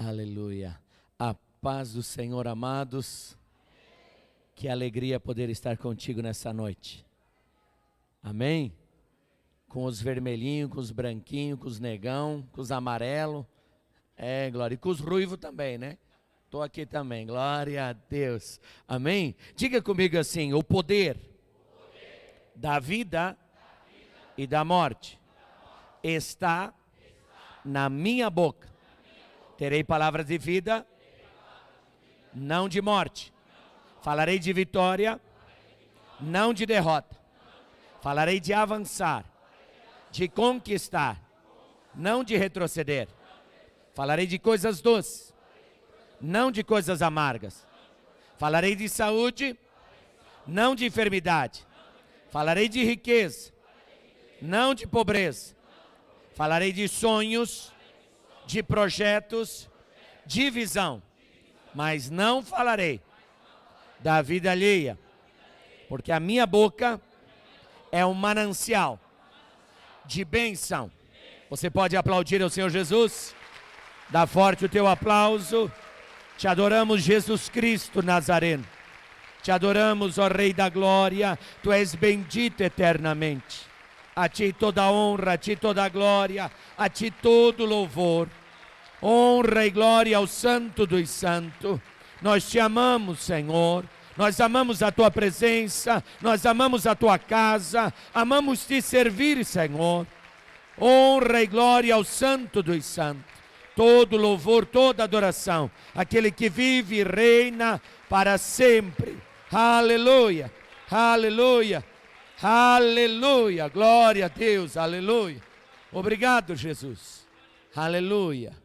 Aleluia. A paz do Senhor, amados. Que alegria poder estar contigo nessa noite. Amém? Com os vermelhinhos, com os branquinhos, com os negão, com os amarelos. Glória. E com os ruivos também, né? Estou aqui também. Glória a Deus. Amém? Diga comigo assim: o poder da vida e da morte está na minha boca. Terei palavras de vida, não de morte. Falarei de vitória, não de derrota. Falarei de avançar, de conquistar, não de retroceder. Falarei de coisas doces, não de coisas amargas. Falarei de saúde, não de enfermidade. Falarei de riqueza, não de pobreza. Falarei de sonhos, de projetos, de visão. Mas não falarei da vida alheia, porque a minha boca é um manancial de bênção. Você pode aplaudir ao Senhor Jesus? Dá forte o teu aplauso. Te adoramos, Jesus Cristo Nazareno. Te adoramos, ó Rei da Glória. Tu és bendito eternamente. A ti toda honra, a ti toda glória, a ti todo louvor. Honra e glória ao Santo dos Santos. Nós te amamos, Senhor. Nós amamos a tua presença, nós amamos a tua casa, amamos te servir, Senhor. Honra e glória ao Santo dos Santos. Todo louvor, toda adoração, aquele que vive e reina para sempre. Aleluia, aleluia, aleluia, glória a Deus, aleluia. Obrigado, Jesus, aleluia.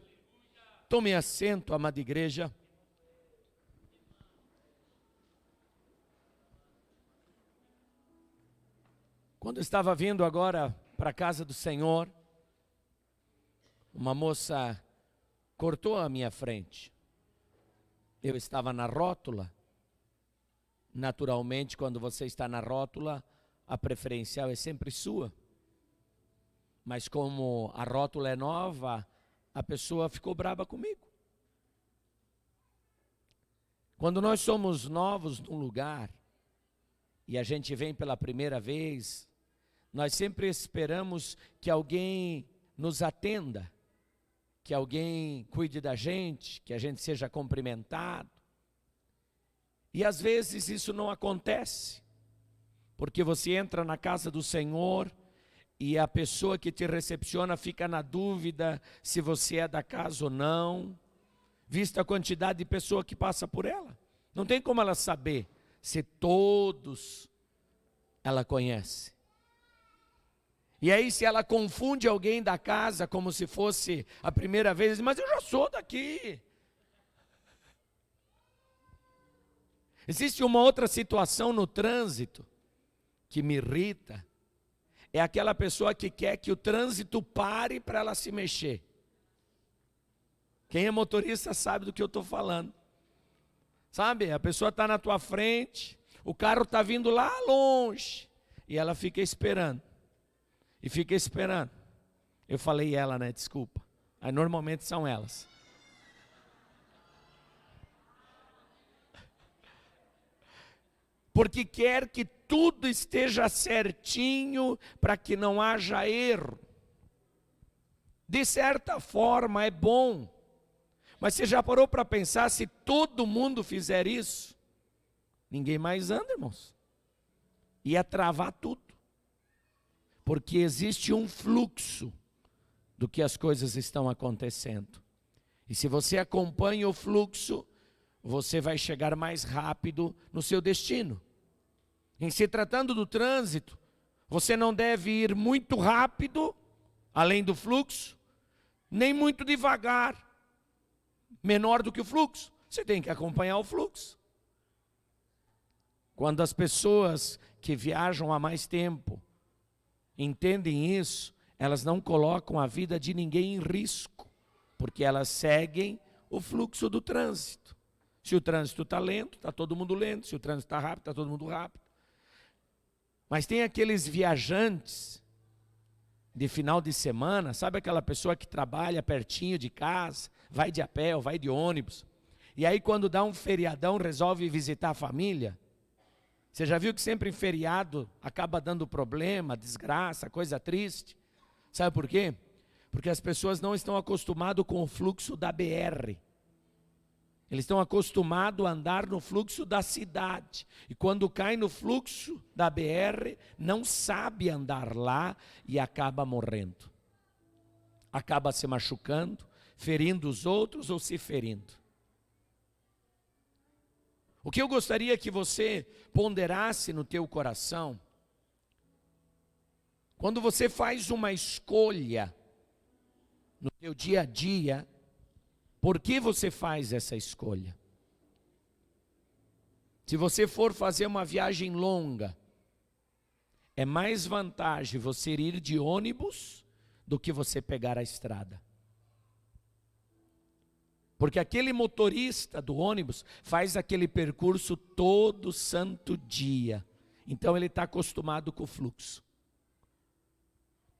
Tome assento, amada igreja. Quando eu estava vindo agora para a casa do Senhor, uma moça cortou a minha frente. Eu estava na rótula. Naturalmente, quando você está na rótula, a preferencial é sempre sua. Mas como a rótula é nova, a pessoa ficou brava comigo. Quando nós somos novos num lugar e a gente vem pela primeira vez, nós sempre esperamos que alguém nos atenda, que alguém cuide da gente, que a gente seja cumprimentado. E às vezes isso não acontece, porque você entra na casa do Senhor e a pessoa que te recepciona fica na dúvida se você é da casa ou não, vista a quantidade de pessoa que passa por ela. Não tem como ela saber se todos ela conhece. E aí se ela confunde alguém da casa como se fosse a primeira vez, mas eu já sou daqui. Existe uma outra situação no trânsito que me irrita. É aquela pessoa que quer que o trânsito pare para ela se mexer. Quem é motorista sabe do que eu estou falando. Sabe, a pessoa está na tua frente, o carro está vindo lá longe, e ela fica esperando. E fica esperando. Eu falei ela, né? Desculpa. Aí normalmente são elas. Porque quer que tudo esteja certinho para que não haja erro. De certa forma é bom. Mas você já parou para pensar, se todo mundo fizer isso, ninguém mais anda, irmãos. Ia travar tudo. Porque existe um fluxo do que as coisas estão acontecendo. E se você acompanha o fluxo, você vai chegar mais rápido no seu destino. Em se tratando do trânsito, você não deve ir muito rápido, além do fluxo, nem muito devagar, menor do que o fluxo. Você tem que acompanhar o fluxo. Quando as pessoas que viajam há mais tempo entendem isso, elas não colocam a vida de ninguém em risco, porque elas seguem o fluxo do trânsito. Se o trânsito está lento, está todo mundo lento. Se o trânsito está rápido, está todo mundo rápido. Mas tem aqueles viajantes de final de semana, sabe aquela pessoa que trabalha pertinho de casa, vai de a pé ou vai de ônibus, e aí quando dá um feriadão resolve visitar a família? Você já viu que sempre em feriado acaba dando problema, desgraça, coisa triste? Sabe por quê? Porque as pessoas não estão acostumadas com o fluxo da BR. Eles estão acostumados a andar no fluxo da cidade. E quando cai no fluxo da BR, não sabe andar lá e acaba morrendo. Acaba se machucando, ferindo os outros ou se ferindo. O que eu gostaria que você ponderasse no teu coração, quando você faz uma escolha no teu dia a dia, por que você faz essa escolha? Se você for fazer uma viagem longa, é mais vantagem você ir de ônibus do que você pegar a estrada. Porque aquele motorista do ônibus faz aquele percurso todo santo dia. Então ele está acostumado com o fluxo.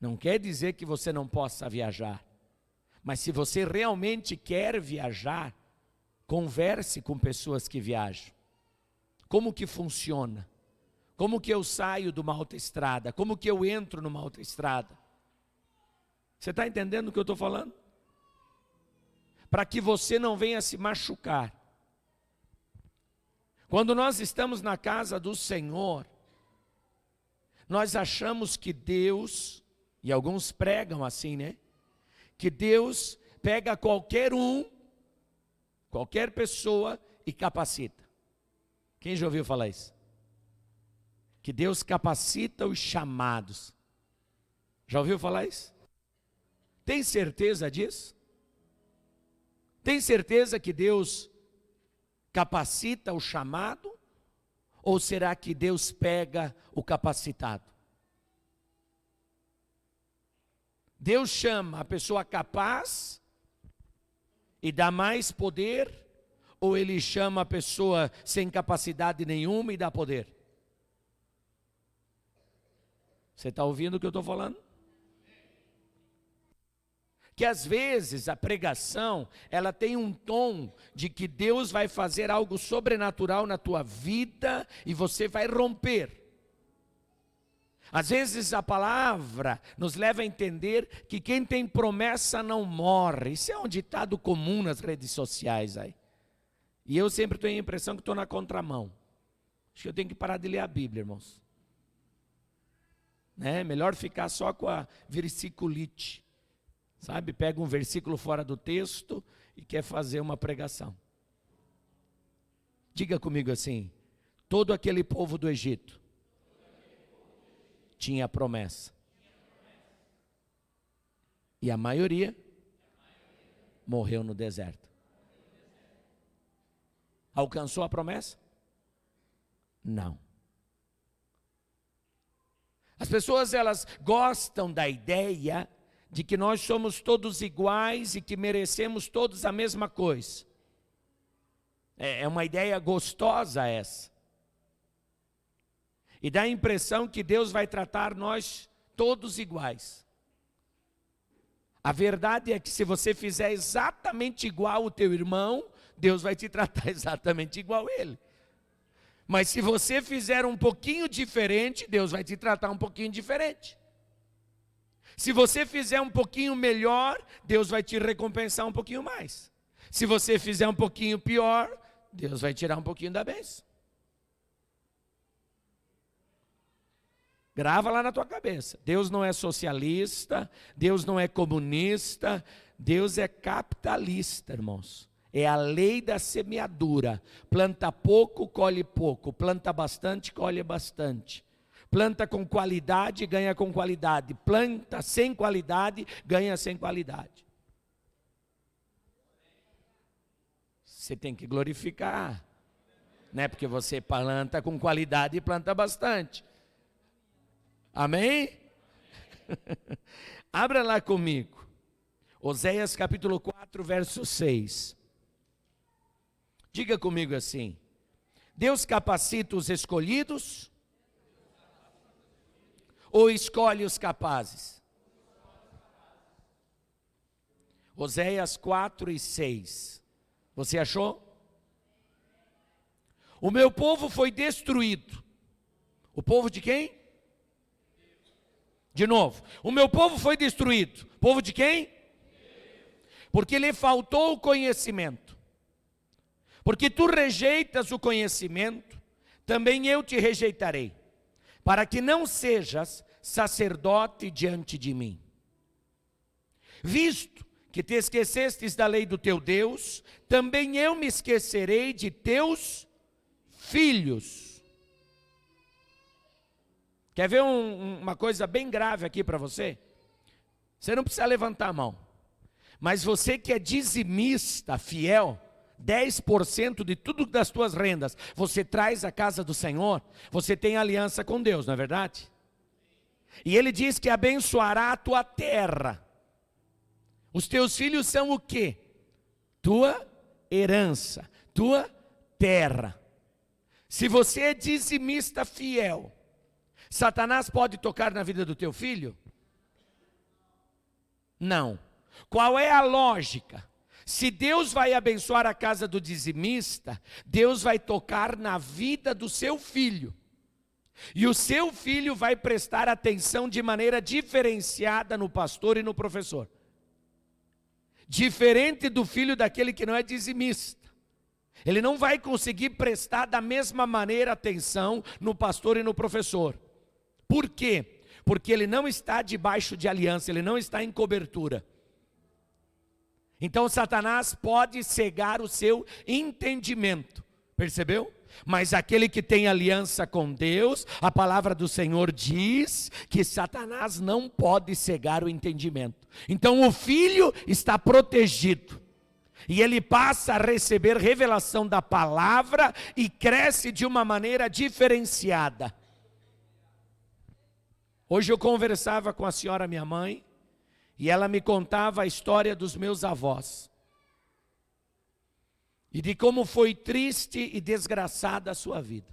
Não quer dizer que você não possa viajar. Mas se você realmente quer viajar, converse com pessoas que viajam. Como que funciona? Como que eu saio de uma autoestrada? Como que eu entro numa autoestrada? Você está entendendo o que eu estou falando? Para que você não venha se machucar. Quando nós estamos na casa do Senhor, nós achamos que Deus, e alguns pregam assim, né? Que Deus pega qualquer pessoa e capacita. Quem já ouviu falar isso? Que Deus capacita os chamados. Já ouviu falar isso? Tem certeza disso? Tem certeza que Deus capacita o chamado? Ou será que Deus pega o capacitado? Deus chama a pessoa capaz e dá mais poder, ou Ele chama a pessoa sem capacidade nenhuma e dá poder? Você está ouvindo o que eu estou falando? Que às vezes a pregação, ela tem um tom de que Deus vai fazer algo sobrenatural na tua vida e você vai romper. Às vezes a palavra nos leva a entender que quem tem promessa não morre. Isso é um ditado comum nas redes sociais aí. E eu sempre tenho a impressão que estou na contramão. Acho que eu tenho que parar de ler a Bíblia, irmãos. Melhor ficar só com a versiculite. Sabe, pega um versículo fora do texto e quer fazer uma pregação. Diga comigo assim: todo aquele povo do Egito tinha promessa. E a maioria morreu no deserto. Alcançou a promessa? Não. As pessoas, elas gostam da ideia de que nós somos todos iguais e que merecemos todos a mesma coisa. É uma ideia gostosa essa. E dá a impressão que Deus vai tratar nós todos iguais. A verdade é que se você fizer exatamente igual o teu irmão, Deus vai te tratar exatamente igual ele. Mas se você fizer um pouquinho diferente, Deus vai te tratar um pouquinho diferente. Se você fizer um pouquinho melhor, Deus vai te recompensar um pouquinho mais. Se você fizer um pouquinho pior, Deus vai tirar um pouquinho da bênção. Grava lá na tua cabeça. Deus não é socialista, Deus não é comunista, Deus é capitalista, irmãos. É a lei da semeadura. Planta pouco, colhe pouco. Planta bastante, colhe bastante. Planta com qualidade, ganha com qualidade. Planta sem qualidade, ganha sem qualidade. Você tem que glorificar, né? Porque você planta com qualidade e planta bastante. Amém? Abra lá comigo. Oséias capítulo 4, verso 6. Diga comigo assim: Deus capacita os escolhidos ou escolhe os capazes? Oséias 4:6. Você achou? O meu povo foi destruído. O povo de quem? De novo. O meu povo foi destruído. Povo de quem? Porque lhe faltou o conhecimento. Porque tu rejeitas o conhecimento, também eu te rejeitarei, para que não sejas sacerdote diante de mim. Visto que te esquecestes da lei do teu Deus, também eu me esquecerei de teus filhos. Quer ver uma coisa bem grave aqui para você? Você não precisa levantar a mão, mas você que é dizimista, fiel, 10% de tudo das tuas rendas, você traz à casa do Senhor, você tem aliança com Deus, não é verdade? E Ele diz que abençoará a tua terra. Os teus filhos são o quê? Tua herança, tua terra. Se você é dizimista fiel, Satanás pode tocar na vida do teu filho? Não. Qual é a lógica? Se Deus vai abençoar a casa do dizimista, Deus vai tocar na vida do seu filho. E o seu filho vai prestar atenção de maneira diferenciada no pastor e no professor. Diferente do filho daquele que não é dizimista. Ele não vai conseguir prestar da mesma maneira atenção no pastor e no professor. Por quê? Porque ele não está debaixo de aliança, ele não está em cobertura. Então Satanás pode cegar o seu entendimento, percebeu? Mas aquele que tem aliança com Deus, a palavra do Senhor diz que Satanás não pode cegar o entendimento. Então o filho está protegido, e ele passa a receber revelação da palavra e cresce de uma maneira diferenciada. Hoje eu conversava com a senhora, minha mãe, e ela me contava a história dos meus avós. E de como foi triste e desgraçada a sua vida.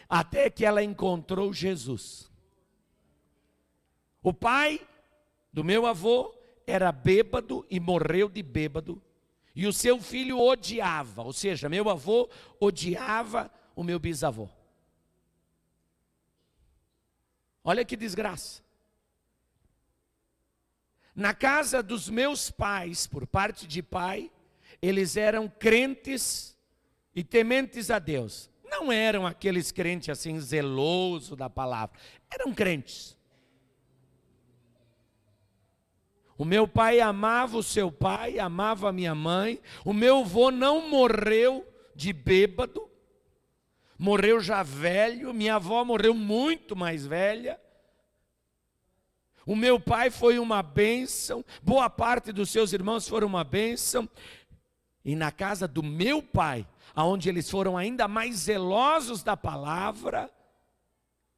Até que ela encontrou Jesus. O pai do meu avô era bêbado e morreu de bêbado. E o seu filho odiava, ou seja, meu avô odiava o meu bisavô. Olha que desgraça. Na casa dos meus pais, por parte de pai, eles eram crentes e tementes a Deus. Não eram aqueles crentes assim zelosos da palavra. Eram crentes. O meu pai amava o seu pai, amava a minha mãe. O meu avô não morreu de bêbado. Morreu já velho. Minha avó morreu muito mais velha. O meu pai foi uma bênção. Boa parte dos seus irmãos foram uma bênção. E na casa do meu pai, onde eles foram ainda mais zelosos da palavra,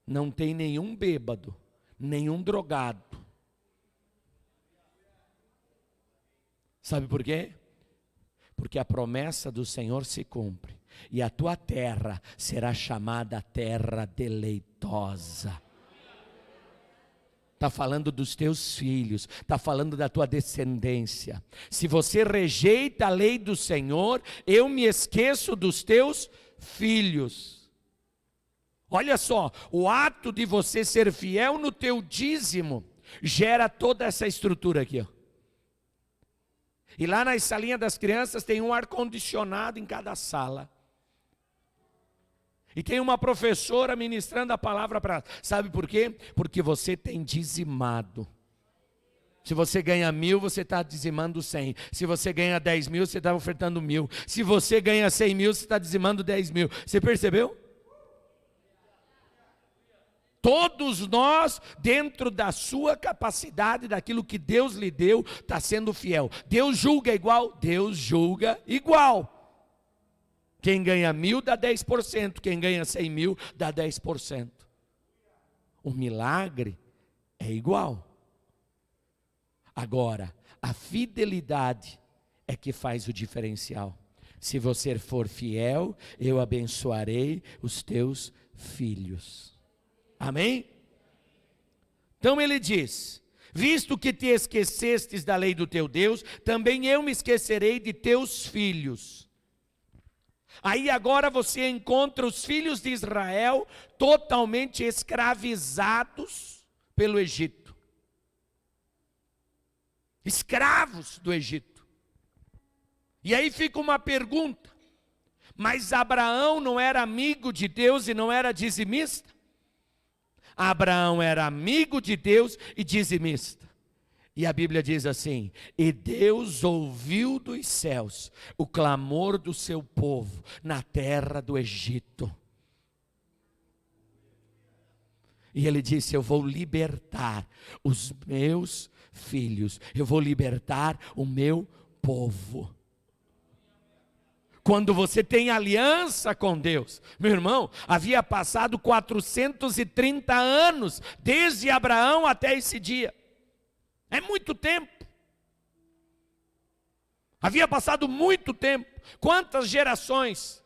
não tem nenhum bêbado, nenhum drogado. Sabe por quê? Porque a promessa do Senhor se cumpre, e a tua terra será chamada terra deleitosa. Está falando dos teus filhos, está falando da tua descendência. Se você rejeita a lei do Senhor, eu me esqueço dos teus filhos. Olha só, o ato de você ser fiel no teu dízimo, gera toda essa estrutura aqui, ó. E lá na salinha das crianças tem um ar-condicionado em cada sala. E tem uma professora ministrando a palavra para ela. Sabe por quê? Porque você tem dizimado. Se você ganha 1.000, você está dizimando 100. Se você ganha 10.000, você está ofertando 1.000. Se você ganha 100.000, você está dizimando 10.000. Você percebeu? Todos nós, dentro da sua capacidade, daquilo que Deus lhe deu, está sendo fiel. Deus julga igual? Deus julga igual. Quem ganha 1.000 dá 10%, quem ganha 100.000 dá 10%. O milagre é igual. Agora, a fidelidade é que faz o diferencial. Se você for fiel, eu abençoarei os teus filhos. Amém? Então ele diz: Visto que te esquecestes da lei do teu Deus, também eu me esquecerei de teus filhos. Aí agora você encontra os filhos de Israel totalmente escravizados pelo Egito. Escravos do Egito. E aí fica uma pergunta: mas Abraão não era amigo de Deus e não era dizimista? Abraão era amigo de Deus e dizimista. E a Bíblia diz assim: e Deus ouviu dos céus o clamor do seu povo na terra do Egito. E ele disse: eu vou libertar os meus filhos, eu vou libertar o meu povo. Quando você tem aliança com Deus, meu irmão, havia passado 430 anos, desde Abraão até esse dia. É muito tempo. Havia passado muito tempo. Quantas gerações?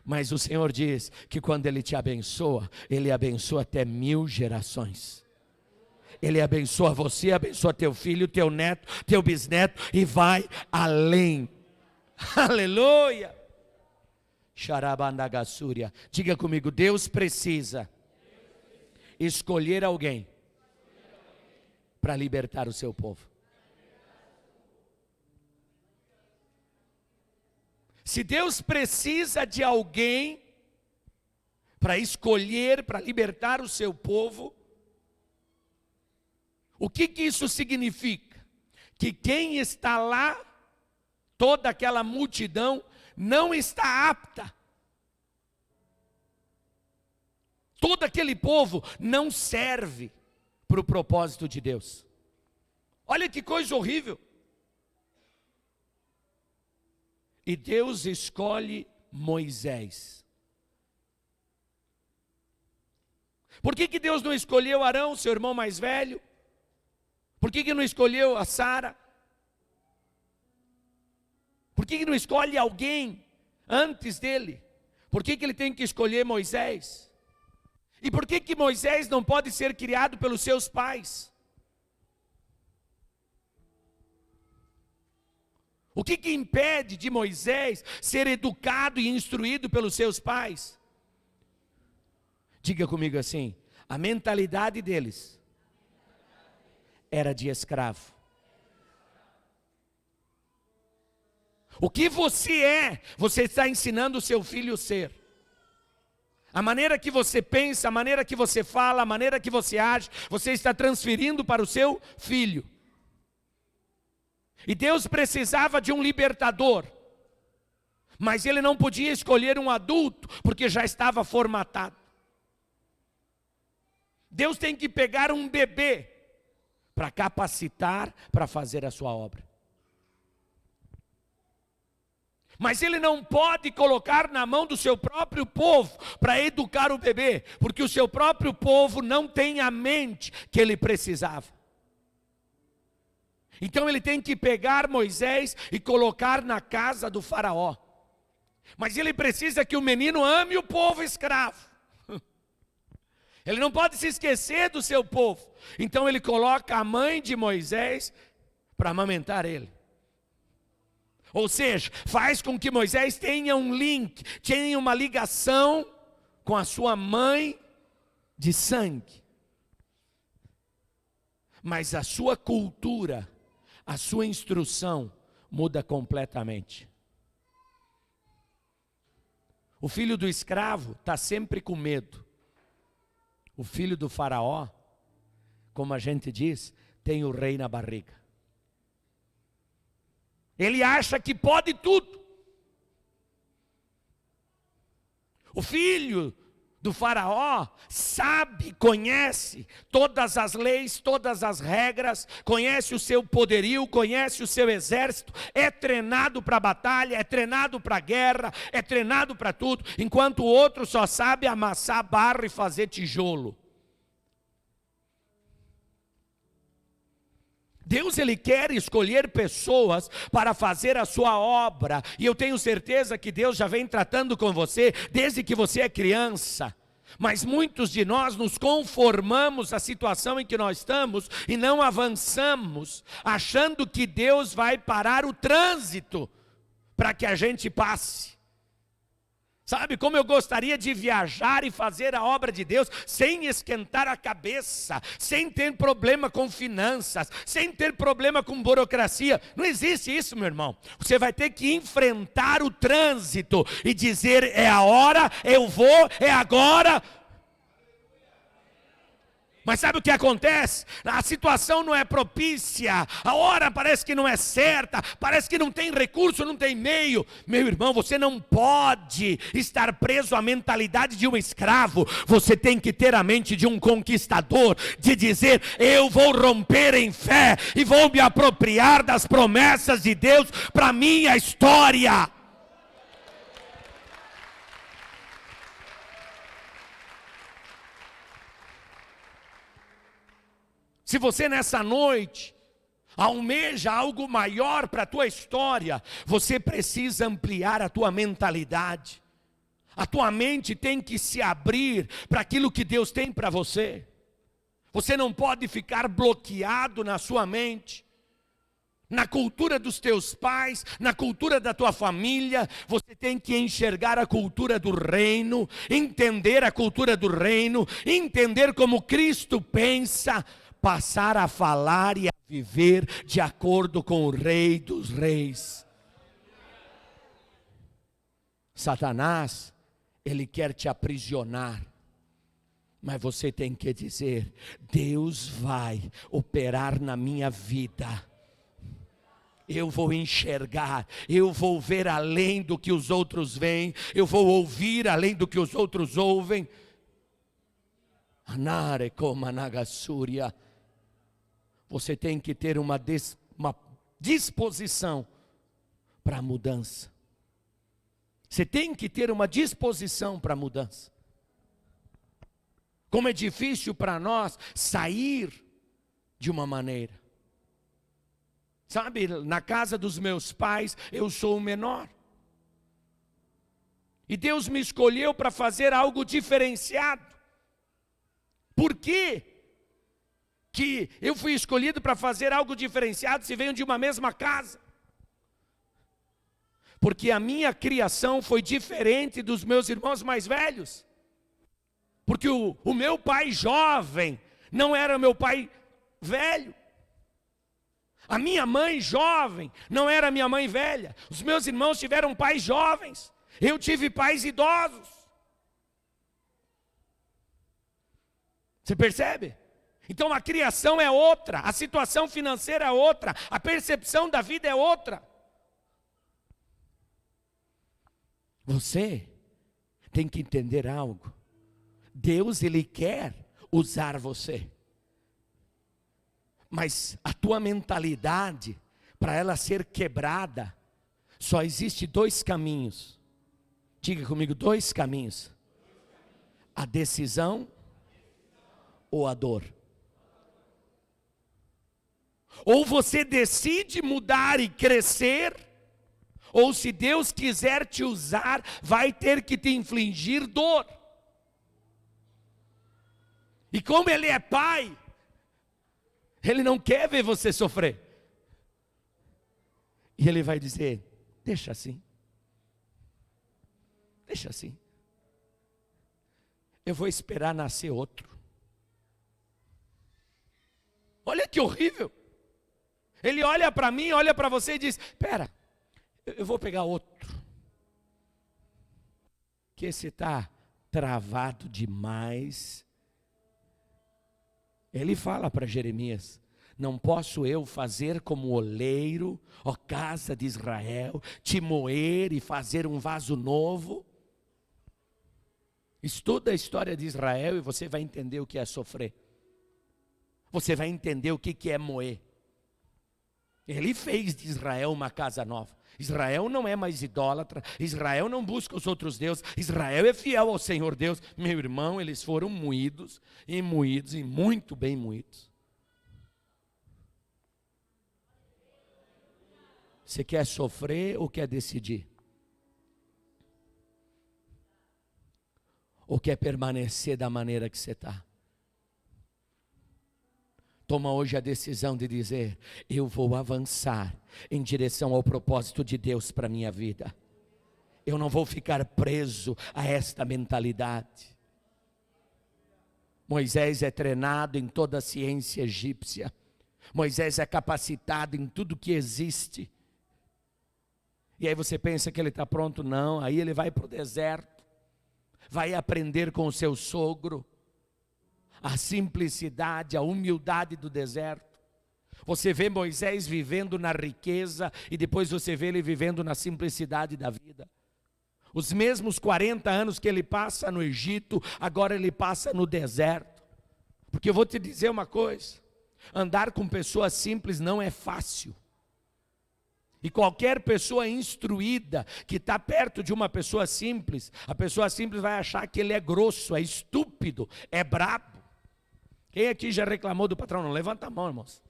Mas o Senhor diz que quando Ele te abençoa, Ele abençoa até 1000 gerações. Ele abençoa você, abençoa teu filho, teu neto, teu bisneto e vai além. Aleluia. Xarabandagassúria. Diga comigo: Deus precisa escolher alguém para libertar o seu povo. Se Deus precisa de alguém para escolher, para libertar o seu povo, o que isso significa? Que quem está lá, toda aquela multidão, não está apta. Todo aquele povo não serve para o propósito de Deus. Olha que coisa horrível. E Deus escolhe Moisés. Por que Deus não escolheu Arão, seu irmão mais velho? Por que não escolheu a Sara? Por que não escolhe alguém antes dele? Por que ele tem que escolher Moisés? E por que Moisés não pode ser criado pelos seus pais? O que impede de Moisés ser educado e instruído pelos seus pais? Diga comigo assim: a mentalidade deles era de escravo. O que você está ensinando o seu filho a ser. A maneira que você pensa, a maneira que você fala, a maneira que você age, você está transferindo para o seu filho. E Deus precisava de um libertador, mas Ele não podia escolher um adulto, porque já estava formatado. Deus tem que pegar um bebê para capacitar para fazer a sua obra. Mas Ele não pode colocar na mão do seu próprio povo para educar o bebê, porque o seu próprio povo não tem a mente que ele precisava. Então Ele tem que pegar Moisés e colocar na casa do faraó. Mas Ele precisa que o menino ame o povo escravo. Ele não pode se esquecer do seu povo. Então Ele coloca a mãe de Moisés para amamentar ele. Ou seja, faz com que Moisés tenha um link, tenha uma ligação com a sua mãe de sangue. Mas a sua cultura, a sua instrução muda completamente. O filho do escravo está sempre com medo. O filho do faraó, como a gente diz, tem o rei na barriga. Ele acha que pode tudo. O filho do faraó sabe, conhece todas as leis, todas as regras, conhece o seu poderio, conhece o seu exército, é treinado para a batalha, é treinado para a guerra, é treinado para tudo, enquanto o outro só sabe amassar barro e fazer tijolo. Deus, Ele quer escolher pessoas para fazer a sua obra, e eu tenho certeza que Deus já vem tratando com você desde que você é criança. Mas muitos de nós nos conformamos à situação em que nós estamos e não avançamos, achando que Deus vai parar o trânsito para que a gente passe. Sabe como eu gostaria de viajar e fazer a obra de Deus sem esquentar a cabeça, sem ter problema com finanças, sem ter problema com burocracia. Não existe isso, meu irmão. Você vai ter que enfrentar o trânsito e dizer: é a hora, eu vou, é agora. Mas sabe o que acontece? A situação não é propícia, a hora parece que não é certa, parece que não tem recurso, não tem meio. Meu irmão, você não pode estar preso à mentalidade de um escravo. Você tem que ter a mente de um conquistador, de dizer: eu vou romper em fé e vou me apropriar das promessas de Deus para a minha história. Se você nessa noite almeja algo maior para a tua história, você precisa ampliar a tua mentalidade. A tua mente tem que se abrir para aquilo que Deus tem para você. Você não pode ficar bloqueado na sua mente, na cultura dos teus pais, na cultura da tua família. Você tem que enxergar a cultura do reino, entender a cultura do reino, entender como Cristo pensa, passar a falar e a viver de acordo com o Rei dos Reis. Satanás, ele quer te aprisionar, mas você tem que dizer: Deus vai operar na minha vida. Eu vou enxergar, eu vou ver além do que os outros veem, eu vou ouvir além do que os outros ouvem. Anare como Nagasúria. Você tem que ter uma disposição para a mudança. Você tem que ter uma disposição para a mudança. Como é difícil para nós sair de uma maneira. Sabe, na casa dos meus pais, eu sou o menor. E Deus me escolheu para fazer algo diferenciado. Por quê que eu fui escolhido para fazer algo diferenciado se venho de uma mesma casa? Porque a minha criação foi diferente dos meus irmãos mais velhos. Porque o meu pai jovem não era meu pai velho. A minha mãe jovem não era minha mãe velha. Os meus irmãos tiveram pais jovens. Eu tive pais idosos. Você percebe? Então a criação é outra, a situação financeira é outra, a percepção da vida é outra. Você tem que entender algo. Deus, Ele quer usar você. Mas a tua mentalidade, para ela ser quebrada, só existe dois caminhos. Diga comigo, dois caminhos: a decisão ou a dor. Ou você decide mudar e crescer, ou se Deus quiser te usar, vai ter que te infligir dor. E como Ele é Pai, Ele não quer ver você sofrer. E Ele vai dizer: deixa assim. Deixa assim. Eu vou esperar nascer outro. Olha que horrível. Ele olha para mim, olha para você e diz: espera, eu vou pegar outro. Que esse está travado demais. Ele fala para Jeremias: não posso eu fazer como oleiro, ó casa de Israel, te moer e fazer um vaso novo? Estuda a história de Israel e você vai entender o que é sofrer. Você vai entender o que é moer. Ele fez de Israel uma casa nova. Israel não é mais idólatra, Israel não busca os outros deuses, Israel é fiel ao Senhor Deus. Meu irmão, eles foram moídos e muito bem moídos. Você quer sofrer ou quer decidir? Ou quer permanecer da maneira que você está. Toma hoje a decisão de dizer: eu vou avançar em direção ao propósito de Deus para a minha vida. Eu não vou ficar preso a esta mentalidade. Moisés é treinado em toda a ciência egípcia. Moisés é capacitado em tudo que existe. E aí você pensa que ele está pronto? Não, aí ele vai para o deserto. Vai aprender com o seu sogro. A simplicidade, a humildade do deserto. Você vê Moisés vivendo na riqueza e depois você vê ele vivendo na simplicidade da vida. Os mesmos 40 anos que ele passa no Egito, agora ele passa no deserto. Porque eu vou te dizer uma coisa: andar com pessoas simples não é fácil. E qualquer pessoa instruída que está perto de uma pessoa simples, a pessoa simples vai achar que ele é grosso, é estúpido, é brabo. Quem aqui já reclamou do patrão? Não levanta a mão, irmãos.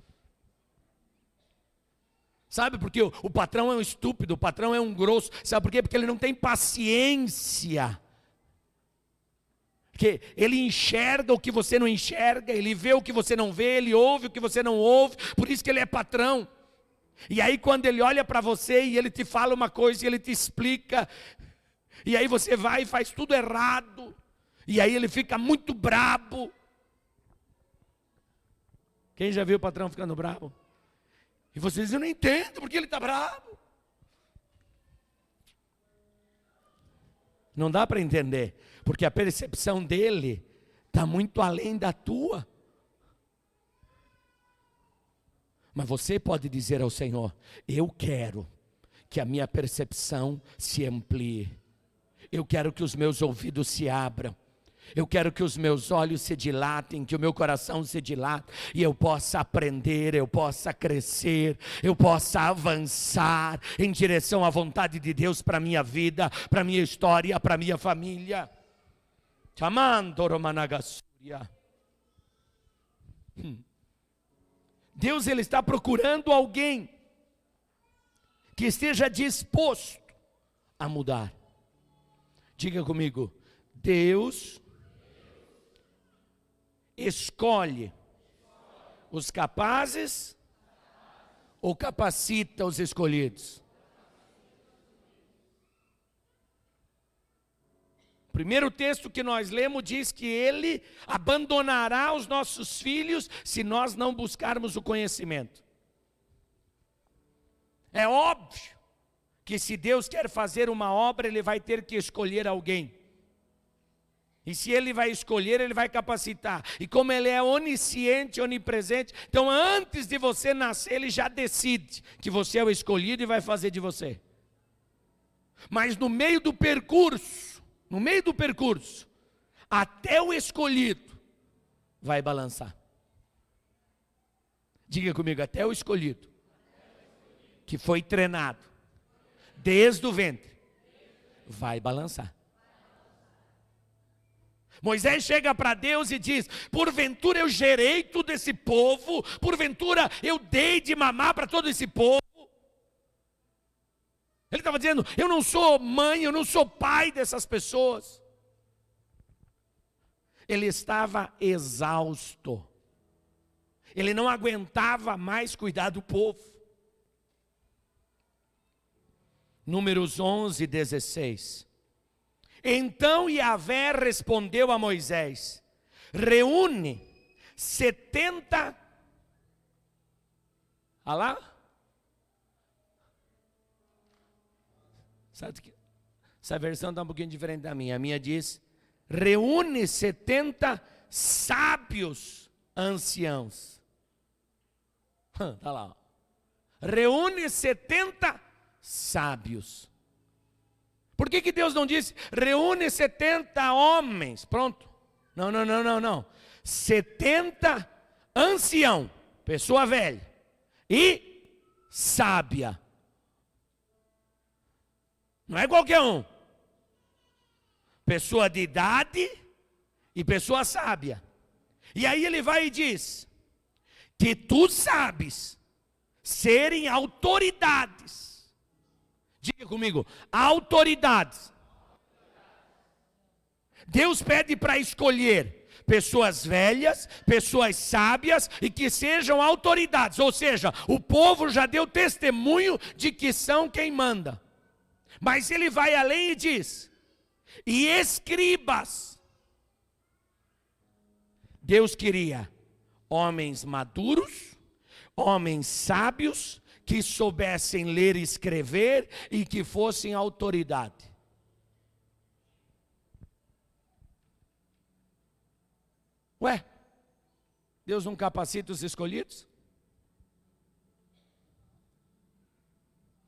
Sabe por quê? O patrão é um estúpido, o patrão é um grosso. Sabe por quê? Porque ele não tem paciência. Porque ele enxerga o que você não enxerga, ele vê o que você não vê, ele ouve o que você não ouve, por isso que ele é patrão. E aí quando ele olha para você e ele te fala uma coisa e ele te explica, e aí você vai e faz tudo errado, e aí ele fica muito brabo. Quem já viu o patrão ficando brabo? E você diz: eu não entendo porque ele está bravo. Não dá para entender, porque a percepção dele está muito além da tua. Mas você pode dizer ao Senhor: eu quero que a minha percepção se amplie. Eu quero que os meus ouvidos se abram. Eu quero que os meus olhos se dilatem, que o meu coração se dilate, e eu possa aprender, eu possa crescer, eu possa avançar em direção à vontade de Deus para a minha vida, para a minha história, para a minha família. Deus, ele está procurando alguém que esteja disposto a mudar. Diga comigo: Deus escolhe os capazes ou capacita os escolhidos? O primeiro texto que nós lemos diz que ele abandonará os nossos filhos se nós não buscarmos o conhecimento. É óbvio que se Deus quer fazer uma obra, ele vai ter que escolher alguém. E se ele vai escolher, ele vai capacitar. E como ele é onisciente, onipresente, então antes de você nascer, ele já decide que você é o escolhido e vai fazer de você. Mas no meio do percurso, até o escolhido vai balançar. Diga comigo: até o escolhido, que foi treinado desde o ventre, vai balançar. Moisés chega para Deus e diz: porventura eu gerei todo esse povo, porventura eu dei de mamar para todo esse povo. Ele estava dizendo: eu não sou mãe, eu não sou pai dessas pessoas. Ele estava exausto, ele não aguentava mais cuidar do povo. Números 11, 16. Então Yahvé respondeu a Moisés: reúne 70. Olha lá. Sabe que essa versão está um pouquinho diferente da minha. A minha diz: reúne 70 sábios anciãos. Está lá. Reúne 70 sábios. Por que Deus não disse: reúne 70 homens? Pronto. Não. 70 ancião, pessoa velha, e sábia. Não é qualquer um. Pessoa de idade e pessoa sábia. E aí ele vai e diz: que tu sabes serem autoridades. Diga comigo: autoridades Deus pede para escolher pessoas velhas, pessoas sábias e que sejam autoridades. Ou seja, o povo já deu testemunho de que são quem manda. Mas ele vai além e diz: e escribas. Deus queria homens maduros, homens sábios, que soubessem ler e escrever e que fossem autoridade. Ué, Deus não capacita os escolhidos?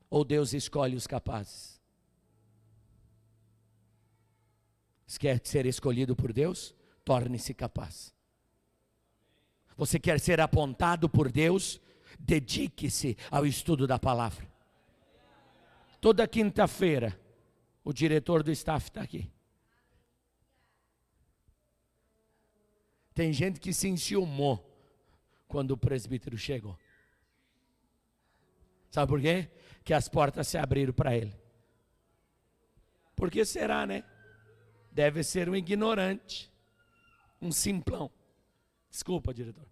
Ou Deus escolhe os capazes? Você quer ser escolhido por Deus? Torne-se capaz. Você quer ser apontado por Deus? Dedique-se ao estudo da palavra. Toda quinta-feira, o diretor do staff está aqui. Tem gente que se enciumou quando o presbítero chegou. Sabe por quê? Que as portas se abriram para ele. Por que será, né? Deve ser um ignorante, um simplão. Desculpa, diretor.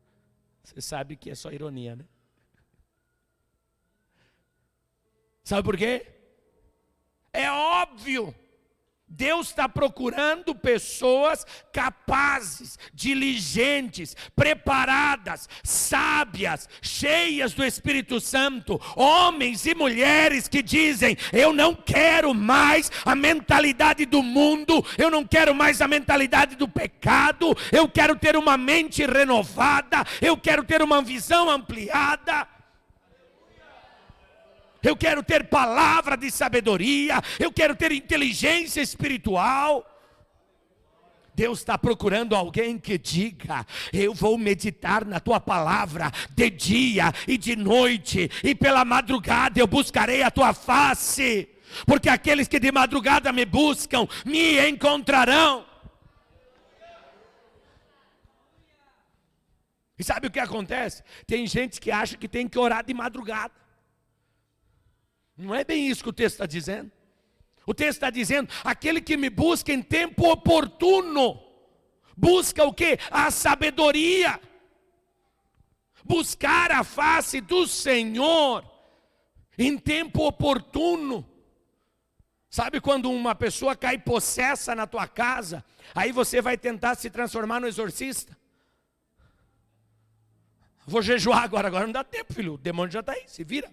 Você sabe que é só ironia, né? Sabe por quê? É óbvio. Deus está procurando pessoas capazes, diligentes, preparadas, sábias, cheias do Espírito Santo, homens e mulheres que dizem: eu não quero mais a mentalidade do mundo, eu não quero mais a mentalidade do pecado, eu quero ter uma mente renovada, eu quero ter uma visão ampliada. Eu quero ter palavra de sabedoria, eu quero ter inteligência espiritual. Deus está procurando alguém que diga: eu vou meditar na tua palavra de dia e de noite, e pela madrugada eu buscarei a tua face, porque aqueles que de madrugada me buscam, me encontrarão. E sabe o que acontece? Tem gente que acha que tem que orar de madrugada. Não é bem isso que o texto está dizendo. O texto está dizendo: aquele que me busca em tempo oportuno, busca o quê? A sabedoria. Buscar a face do Senhor em tempo oportuno. Sabe quando uma pessoa cai possessa na tua casa, aí você vai tentar se transformar no exorcista? Vou jejuar agora não dá tempo, filho, o demônio já está aí, se vira.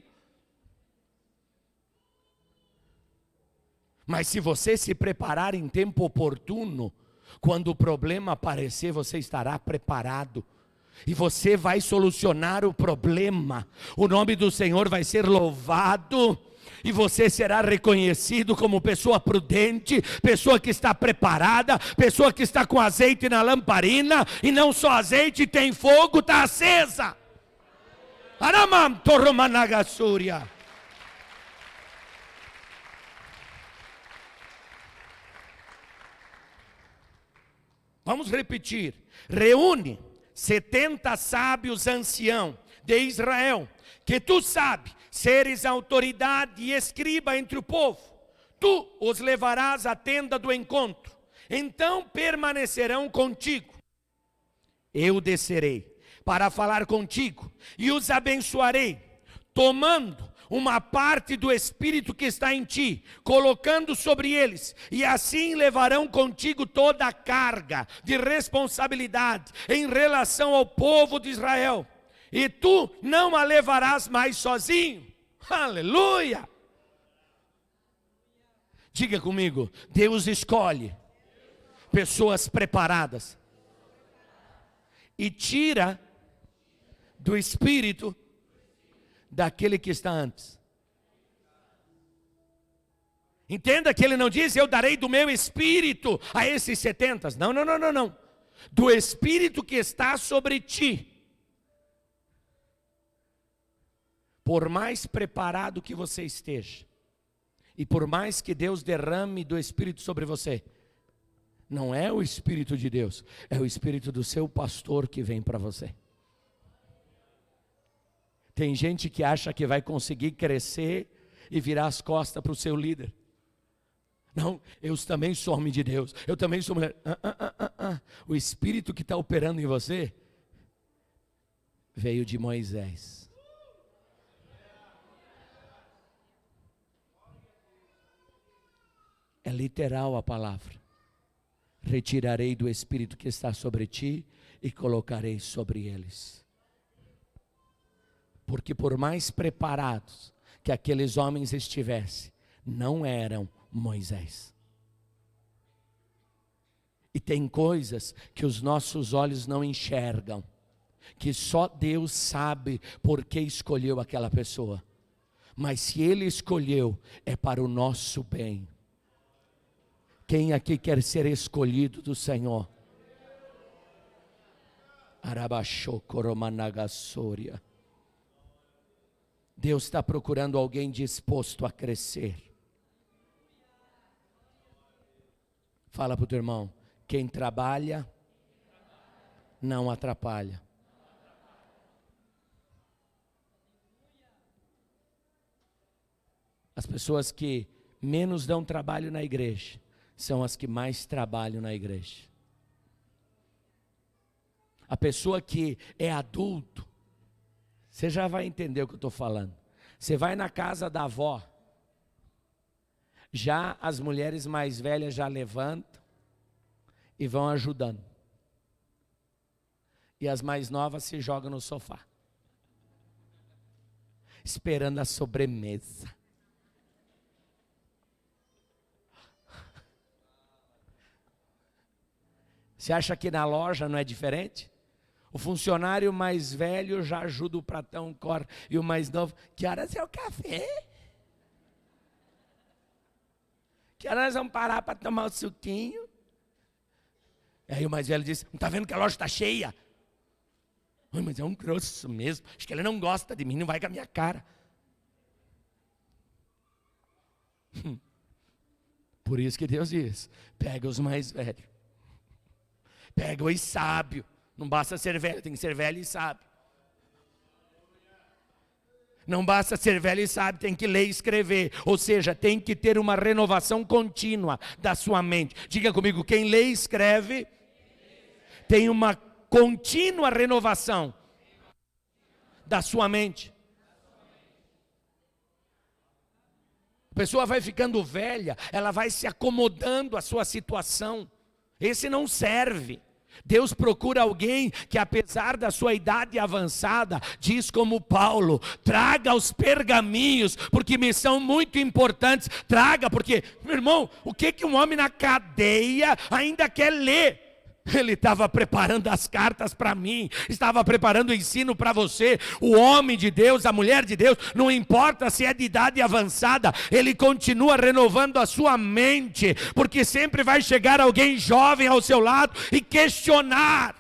Mas se você se preparar em tempo oportuno, quando o problema aparecer, você estará preparado. E você vai solucionar o problema. O nome do Senhor vai ser louvado. E você será reconhecido como pessoa prudente, pessoa que está preparada, pessoa que está com azeite na lamparina. E não só azeite, tem fogo, está acesa. Aramam torromanagassúria. Vamos repetir: reúne 70 sábios anciãos de Israel, que tu sabes, seres autoridade e escriba entre o povo. Tu os levarás à tenda do encontro, então permanecerão contigo. Eu descerei para falar contigo e os abençoarei, tomando uma parte do Espírito que está em ti, colocando sobre eles, e assim levarão contigo toda a carga de responsabilidade em relação ao povo de Israel, e tu não a levarás mais sozinho. Aleluia! Diga comigo: Deus escolhe pessoas preparadas e tira do espírito daquele que está antes. Entenda que ele não diz: eu darei do meu espírito a esses 70. Não. Do espírito que está sobre ti. Por mais preparado que você esteja, e por mais que Deus derrame do espírito sobre você, não é o espírito de Deus, é o espírito do seu pastor que vem para você. Tem gente que acha que vai conseguir crescer e virar as costas para o seu líder. Não, eu também sou homem de Deus, eu também sou mulher. O Espírito que está operando em você veio de Moisés. É literal a palavra. Retirarei do Espírito que está sobre ti e colocarei sobre eles. Porque por mais preparados que aqueles homens estivessem, não eram Moisés. E tem coisas que os nossos olhos não enxergam, que só Deus sabe por que escolheu aquela pessoa. Mas se Ele escolheu, é para o nosso bem. Quem aqui quer ser escolhido do Senhor? Arabachokoromanagasoria. Deus está procurando alguém disposto a crescer. Fala para o teu irmão, quem trabalha, não atrapalha. As pessoas que menos dão trabalho na igreja, são as que mais trabalham na igreja. A pessoa que é adulto, você já vai entender o que eu estou falando. Você vai na casa da avó, já as mulheres mais velhas já levantam e vão ajudando. E as mais novas se jogam no sofá, esperando a sobremesa. Você acha que na loja não é diferente? O funcionário mais velho já ajuda o pratão, cor, e o mais novo, que horas é o café? Que horas vamos parar para tomar o suquinho? Aí o mais velho diz, não está vendo que a loja está cheia? Ai, mas é um grosso mesmo, acho que ele não gosta de mim, não vai com a minha cara. Por isso que Deus diz, pega os mais velhos. Pega os sábios. Não basta ser velho, tem que ser velho e sábio. Não basta ser velho e sábio, tem que ler e escrever. Ou seja, tem que ter uma renovação contínua da sua mente. Diga comigo, quem lê e escreve tem uma contínua renovação da sua mente. A pessoa vai ficando velha, ela vai se acomodando à sua situação. Esse não serve. Deus procura alguém que, apesar da sua idade avançada, diz como Paulo, traga os pergaminhos, porque me são muito importantes. Traga, porque, meu irmão, o que um homem na cadeia ainda quer ler? Ele estava preparando as cartas para mim, estava preparando o ensino para você. O homem de Deus, a mulher de Deus, não importa se é de idade avançada, ele continua renovando a sua mente, porque sempre vai chegar alguém jovem ao seu lado e questionar,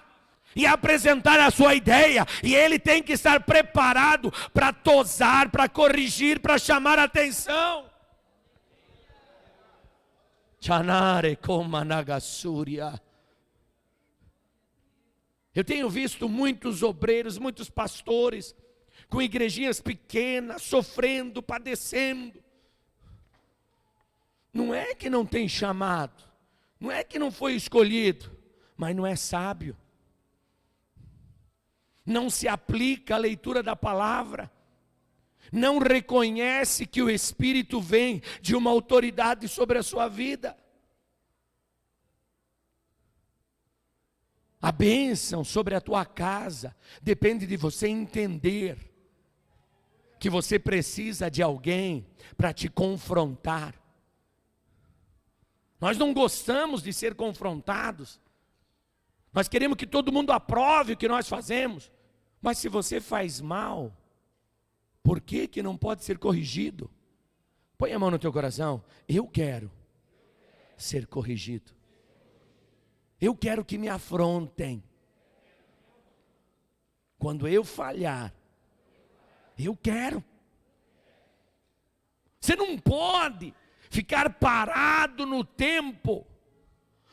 e apresentar a sua ideia, e ele tem que estar preparado para tosar, para corrigir, para chamar a atenção. Chanare Komanagasuria. Eu tenho visto muitos obreiros, muitos pastores, com igrejinhas pequenas, sofrendo, padecendo. Não é que não tem chamado, não é que não foi escolhido, mas não é sábio. Não se aplica a leitura da palavra, não reconhece que o Espírito vem de uma autoridade sobre a sua vida. A bênção sobre a tua casa depende de você entender que você precisa de alguém para te confrontar. Nós não gostamos de ser confrontados. Nós queremos que todo mundo aprove o que nós fazemos. Mas se você faz mal, por que não pode ser corrigido? Põe a mão no teu coração. Eu quero ser corrigido. Eu quero que me afrontem. Quando eu falhar, eu quero. Você não pode ficar parado no tempo.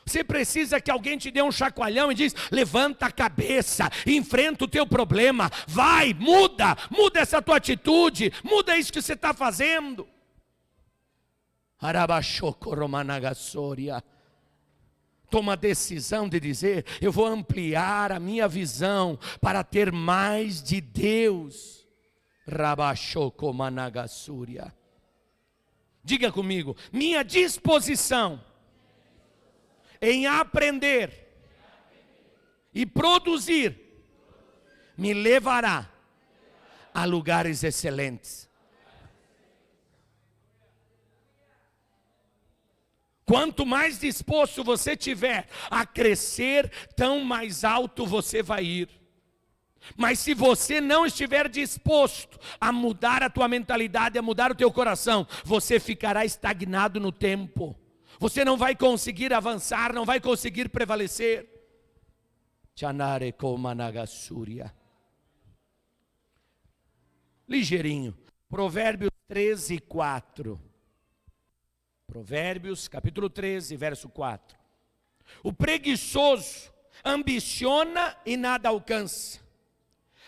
Você precisa que alguém te dê um chacoalhão e diz, levanta a cabeça, enfrenta o teu problema, vai, muda essa tua atitude, muda isso que você está fazendo. Arabachocoromanagasoria. Toma a decisão de dizer: eu vou ampliar a minha visão para ter mais de Deus. Rabachocomanagasuria. Diga comigo: minha disposição em aprender e produzir me levará a lugares excelentes. Quanto mais disposto você tiver a crescer, tão mais alto você vai ir. Mas se você não estiver disposto a mudar a tua mentalidade, a mudar o teu coração, você ficará estagnado no tempo. Você não vai conseguir avançar, não vai conseguir prevalecer. Ligeirinho. Provérbios 13, 4. Provérbios, capítulo 13, verso 4. O preguiçoso ambiciona e nada alcança,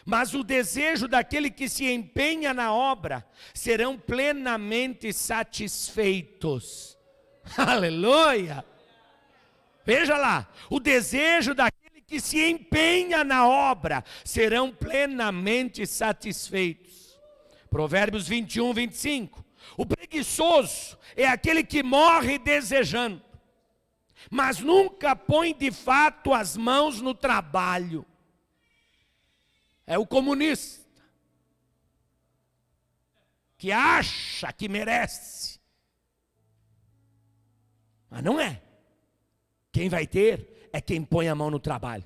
mas o desejo daquele que se empenha na obra serão plenamente satisfeitos. Aleluia! Veja lá, o desejo daquele que se empenha na obra serão plenamente satisfeitos. Provérbios 21, 25. O preguiçoso é aquele que morre desejando, mas nunca põe de fato as mãos no trabalho. É o comunista, que acha que merece, mas não é. Quem vai ter é quem põe a mão no trabalho.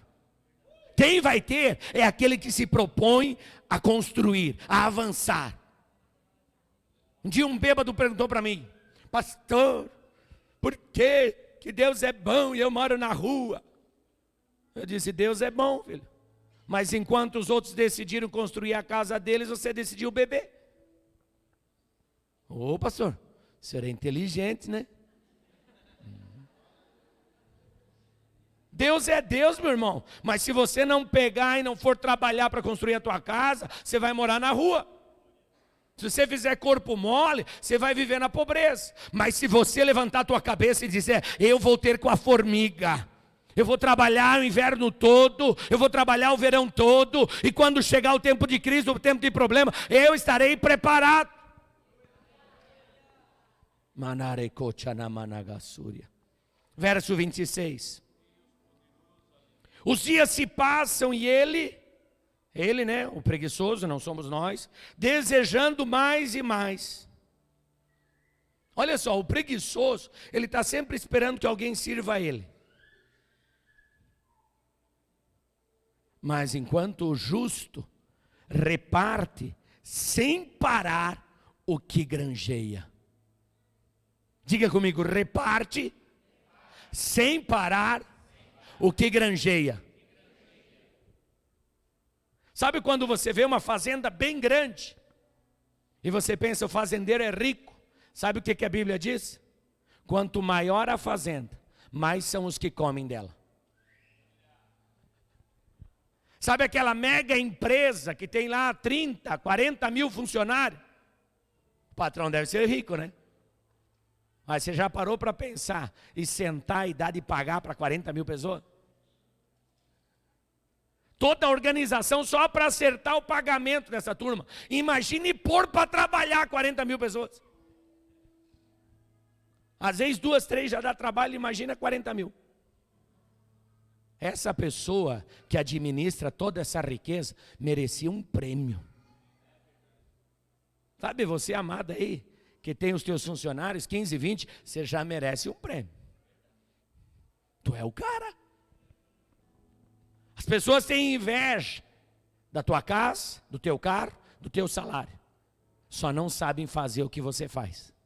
Quem vai ter é aquele que se propõe a construir, a avançar. Um dia um bêbado perguntou para mim: pastor, por que Deus é bom e eu moro na rua? Eu disse: Deus é bom, filho, mas enquanto os outros decidiram construir a casa deles, você decidiu beber. Ô pastor, o senhor é inteligente, né? Deus é Deus, meu irmão, mas se você não pegar e não for trabalhar para construir a tua casa, você vai morar na rua. Se você fizer corpo mole, você vai viver na pobreza. Mas se você levantar a tua cabeça e dizer: eu vou ter com a formiga, eu vou trabalhar o inverno todo, eu vou trabalhar o verão todo, e quando chegar o tempo de crise, o tempo de problema, eu estarei preparado. Verso 26. Os dias se passam e ele, né, o preguiçoso, não somos nós, desejando mais e mais. Olha só, o preguiçoso, ele está sempre esperando que alguém sirva a ele. Mas enquanto o justo reparte sem parar o que granjeia. Diga comigo: reparte sem parar o que granjeia. Sabe quando você vê uma fazenda bem grande e você pensa: o fazendeiro é rico? Sabe o que a Bíblia diz? Quanto maior a fazenda, mais são os que comem dela. Sabe aquela mega empresa que tem lá 30, 40 mil funcionários? O patrão deve ser rico, né? Mas você já parou para pensar e sentar e dar de pagar para 40 mil pessoas? Toda a organização só para acertar o pagamento dessa turma. Imagine pôr para trabalhar 40 mil pessoas. Às vezes 2, 3 já dá trabalho, imagina 40 mil. Essa pessoa que administra toda essa riqueza merecia um prêmio. Sabe, você amada aí, que tem os teus funcionários, 15, 20, você já merece um prêmio. Tu é o cara. As pessoas têm inveja da tua casa, do teu carro, do teu salário. Só não sabem fazer o que você faz.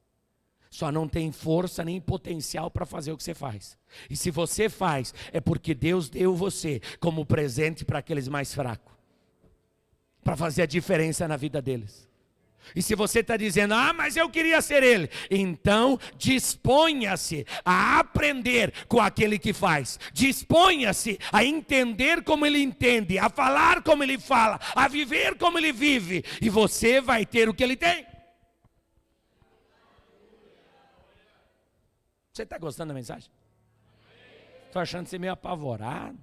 Só não tem força nem potencial para fazer o que você faz. E se você faz, é porque Deus deu você como presente para aqueles mais fracos, para fazer a diferença na vida deles. E se você está dizendo: ah, mas eu queria ser ele, então disponha-se a aprender com aquele que faz. Disponha-se a entender como ele entende, a falar como ele fala, a viver como ele vive, e você vai ter o que ele tem. Você está gostando da mensagem? Estou achando você meio apavorado.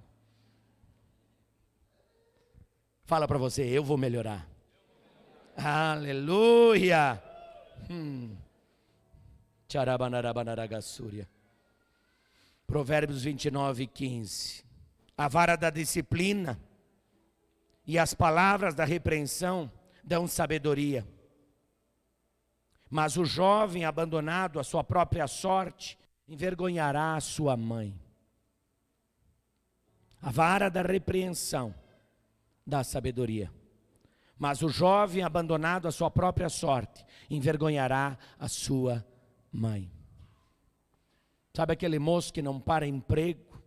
Fala para você, eu vou melhorar. Aleluia. Tcharabanarabanaragassúria. Provérbios 29:15. A vara da disciplina e as palavras da repreensão dão sabedoria. Mas o jovem abandonado à sua própria sorte envergonhará a sua mãe. A vara da repreensão dá sabedoria. Mas o jovem abandonado à sua própria sorte envergonhará a sua mãe. Sabe aquele moço que não para emprego?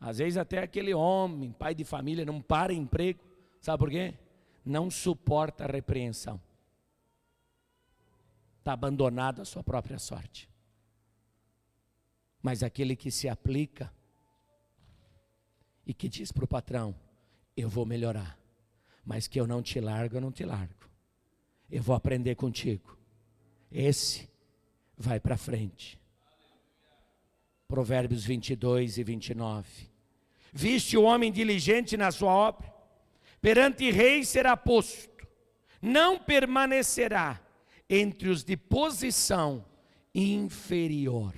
Às vezes até aquele homem, pai de família, não para emprego. Sabe por quê? Não suporta a repreensão. Está abandonado à sua própria sorte. Mas aquele que se aplica e que diz para o patrão, eu vou melhorar, mas que eu não te largo, eu não te largo. Eu vou aprender contigo. Esse vai para frente. Provérbios 22:29. Viste o homem diligente na sua obra, perante rei será posto, não permanecerá entre os de posição inferior.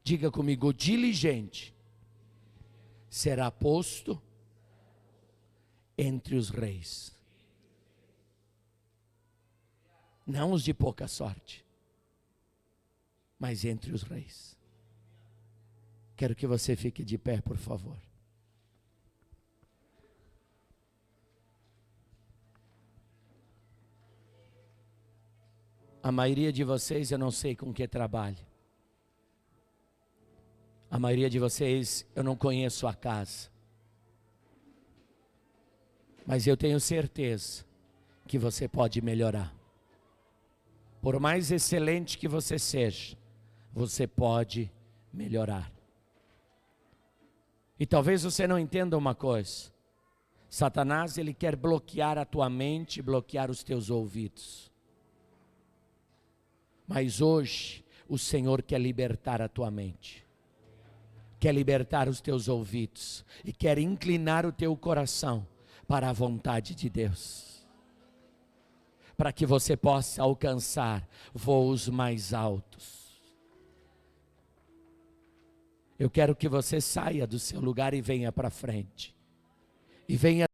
Diga comigo, diligente será posto entre os reis. Não os de pouca sorte, mas entre os reis. Quero que você fique de pé, por favor. A maioria de vocês eu não sei com que trabalha. A maioria de vocês eu não conheço a casa. Mas eu tenho certeza que você pode melhorar. Por mais excelente que você seja, você pode melhorar. E talvez você não entenda uma coisa. Satanás, ele quer bloquear a tua mente, bloquear os teus ouvidos. Mas hoje, o Senhor quer libertar a tua mente. Quer libertar os teus ouvidos. E quer inclinar o teu coração para a vontade de Deus. Para que você possa alcançar voos mais altos. Eu quero que você saia do seu lugar e venha para frente. E venha